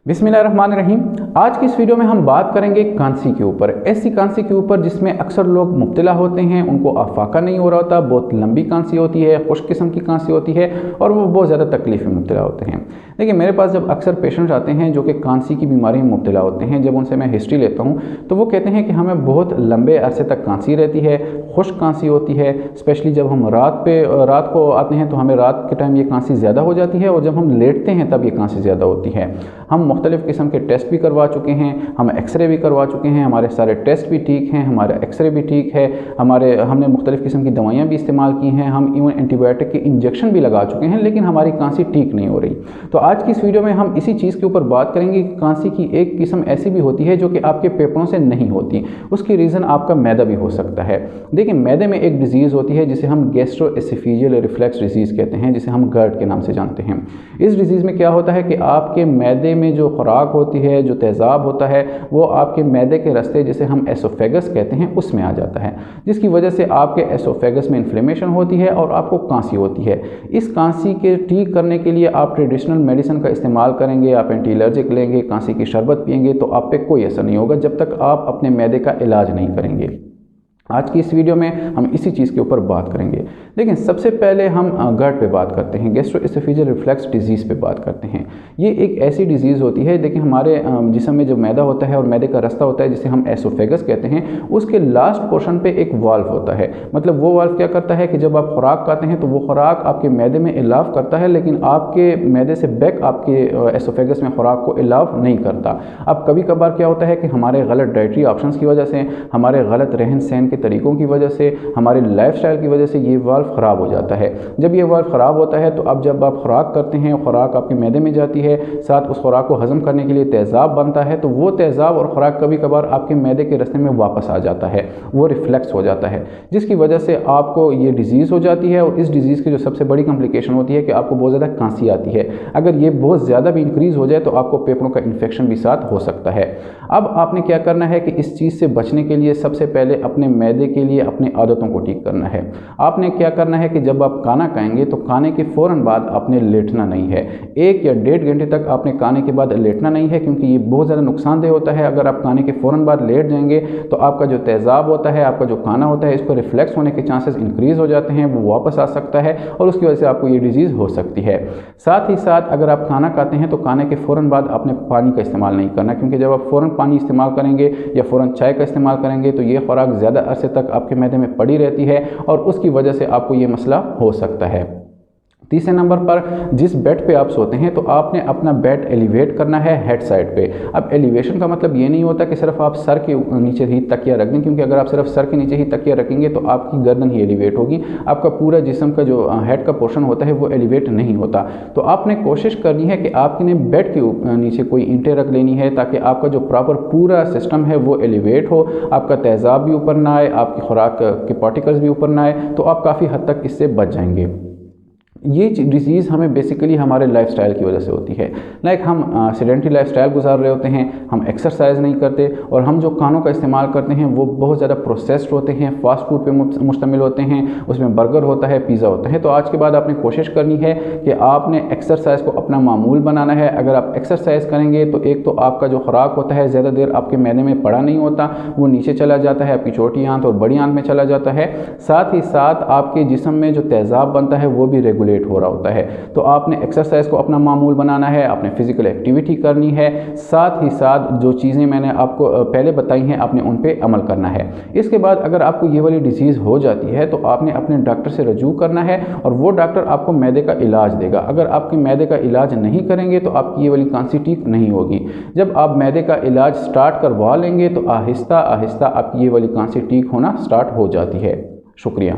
बिस्मिल्लाहिर्रहमानिर्रहीम। आज की इस वीडियो में हम बात करेंगे कांसी के ऊपर। ऐसी कांसी के ऊपर जिसमें अक्सर लोग मुब्तला होते हैं, उनको आफाका नहीं हो रहा होता, बहुत लंबी कांसी होती है, खुश्क किस्म की कांसी होती है और वो बहुत ज़्यादा तकलीफ में मुब्तला होते हैं। देखिए, मेरे पास जब अक्सर पेशेंट्स आते हैं जो कि कांसी की बीमारी में मुब्तला होते हैं, जब उनसे मैं हिस्ट्री लेता हूँ तो वो कहते हैं कि हमें बहुत लंबे अरसे तक कांसी रहती है, खुश्क कांसी होती है। स्पेशली जब हम रात को आते हैं तो हमें रात के टाइम ये कांसी ज़्यादा हो जाती है और जब हम लेटते हैं तब ये कांसी ज़्यादा होती है। हम मुख्तलिफ़ किस्म के टेस्ट भी करवा चुके हैं, हम एक्सरे भी करवा चुके हैं, हमारे सारे टेस्ट भी ठीक हैं, हमारा एक्सरे भी ठीक है, हमने मुख्तलिफ़ किस्म की दवाइयाँ भी इस्तेमाल की हैं, हम इवन एंटीबायोटिक के इंजेक्शन भी लगा चुके हैं, लेकिन हमारी कांसी ठीक नहीं हो रही। तो आज की इस वीडियो में हम इसी चीज़ के ऊपर बात करेंगे कि कांसी की एक किस्म ऐसी भी होती है जो कि आपके फेफड़ों से नहीं होती। उसकी रीज़न आपका मैदा भी हो सकता है। देखिए, मैदे में एक डिजीज़ होती है जिसे हम गैस्ट्रोएसोफेजियल रिफ्लक्स डिजीज़ कहते हैं, जिसे हम GERD के नाम से जानते हैं। इस डिजीज़ में क्या होता है कि आपके मैदे में जो खुराक होती है, जो तेज़ाब होता है, वो आपके मैदे के रास्ते, जिसे हम एसोफेगस कहते हैं, उसमें आ जाता है, जिसकी वजह से आपके एसोफेगस में इन्फ्लेमेशन होती है और आपको कांसी होती है। इस कांसी के ठीक करने के लिए आप ट्रेडिशनल मेडिसिन का इस्तेमाल करेंगे, आप एंटी एलर्जिक लेंगे, कांसी की शरबत पिएंगे, तो आप पे कोई असर नहीं होगा जब तक आप अपने मैदे का इलाज नहीं करेंगे। आज की इस वीडियो में हम इसी चीज़ के ऊपर बात करेंगे। लेकिन सबसे पहले हम GERD पे बात करते हैं, गैस्ट्रोएसोफेजियल रिफ्लक्स डिजीज़ पे बात करते हैं। ये एक ऐसी डिजीज़ होती है, देखिए हमारे जिस्म में जो मैदा होता है और मैदे का रास्ता होता है जिसे हम एसोफेगस कहते हैं, उसके लास्ट पोर्शन पे एक वाल्व होता है। मतलब वो वाल्व क्या करता है कि जब आप खुराक खाते हैं तो वो खुराक आपके मैदे में इलाव करता है, लेकिन आपके मैदे से बैक आपके एसोफेगस में खुराक को इलाव नहीं करता। अब कभी कभार क्या होता है कि हमारे गलत डाइटरी ऑप्शंस की वजह से, हमारे गलत रहन सहन के तरीकों की वजह से, हमारे लाइफस्टाइल की वजह से ये वाल्व ख़राब हो जाता है। जब ये वाल्व ख़राब होता है तो अब जब आप खुराक करते हैं, खुराक आपके मैदे में जाती है, साथ उस खुराक को हज़म करने के लिए तेज़ाब बनता है, तो वो तेज़ाब और खुराक कभी कभार आपके मैदे के रास्ते में वापस आ जाता है, वो रिफ्लेक्स हो जाता है, जिसकी वजह से आपको ये डिजीज़ हो जाती है। और इस डिजीज़ की जो सबसे बड़ी कॉम्प्लिकेशन होती है कि आपको बहुत ज़्यादा कांसी आती है। अगर ये बहुत ज़्यादा भी इंक्रीज़ हो जाए तो आपको फेफड़ों का इन्फेक्शन भी साथ हो सकता है। अब आपने क्या करना है कि इस चीज़ से बचने के लिए सबसे पहले अपने मैदे के लिए अपनी आदतों को ठीक करना है। आपने क्या करना है कि जब आप खाना खाएंगे तो खाने के फ़ौरन बाद आपने लेटना नहीं है। 1 या 1.5 घंटे तक आपने खाने के बाद लेटना नहीं है, क्योंकि ये बहुत ज़्यादा नुकसानदेह होता है। अगर आप खाने के फ़ौरन बाद लेट जाएंगे तो आपका जो तेज़ाब होता है, आपका जो खाना होता है, इसको रिफ्लेक्स होने के चांसेस इंक्रीज़ हो जाते हैं, वो वापस आ सकता है और उसकी वजह से आपको ये डिजीज़ हो सकती है। साथ ही साथ अगर आप खाना खाते हैं तो खाने के फ़ौरन बाद आपने पानी का इस्तेमाल नहीं करना, क्योंकि जब आप फ़ौरन पानी इस्तेमाल करेंगे या फ़ौरन चाय का इस्तेमाल करेंगे तो ये खुराक ज़्यादा अरसे तक आपके मैदे में पड़ी रहती है और उसकी वजह से आपको ये मसला हो सकता है। तीसरे नंबर पर, जिस बेड पे आप सोते हैं तो आपने अपना बेड एलिवेट करना है हेड साइड पे। अब एलिवेशन का मतलब ये नहीं होता कि सिर्फ आप सर के नीचे ही तकिया रख दें, क्योंकि अगर आप सिर्फ सर के नीचे ही तकिया रखेंगे तो आपकी गर्दन ही एलिवेट होगी, आपका पूरा जिस्म का जो हेड का पोर्शन होता है वो एलिवेट नहीं होता। तो आपने कोशिश करनी है कि आपने बेड के नीचे कोई ईंटें रख लेनी है ताकि आपका जो प्रॉपर पूरा सिस्टम है वो एलिवेट हो, आपका तेज़ाब भी ऊपर ना आए, आपकी खुराक के पार्टिकल्स भी ऊपर ना आए, तो आप काफ़ी हद तक इससे बच जाएंगे। ये डिजीज़ हमें बेसिकली हमारे लाइफस्टाइल की वजह से होती है। लाइक हम सेडेंटरी लाइफस्टाइल गुजार रहे होते हैं, हम एक्सरसाइज नहीं करते और हम जो खानों का इस्तेमाल करते हैं वो बहुत ज़्यादा प्रोसेस्ड होते हैं, फास्ट फूड पे मुश्तमिल होते हैं, उसमें बर्गर होता है, पिज़्ज़ा होता है। तो आज के बाद आपने कोशिश करनी है कि आपने एक्सरसाइज को अपना मामूल बनाना है। अगर आप एक्सरसाइज करेंगे तो एक तो आपका जो खुराक होता है ज़्यादा देर आपके मैदे में पड़ा नहीं होता, वो नीचे चला जाता है, आपकी छोटी आंत और बड़ी आंत में चला जाता है। साथ ही साथ आपके जिस्म में जो तेज़ाब बनता है वो भी रेगुलेट हो रहा होता है। तो आपने एक्सरसाइज को अपना मामूल बनाना है, आपने फिजिकल एक्टिविटी करनी है, साथ ही साथ जो चीज़ें मैंने आपको पहले बताई हैं आपने उन पे अमल करना है। इसके बाद अगर आपको ये वाली डिजीज़ हो जाती है तो आपने अपने डॉक्टर से रजू करना है और वो डॉक्टर आपको मैदे का इलाज देगा। अगर आपके मैदे का इलाज नहीं करेंगे तो आपकी ये वाली कांसी ठीक नहीं होगी। जब आप मैदे का इलाज स्टार्ट करवा लेंगे तो आहिस्ता आहिस्ता आपकी ये वाली कांसी ठीक होना स्टार्ट हो जाती है। शुक्रिया।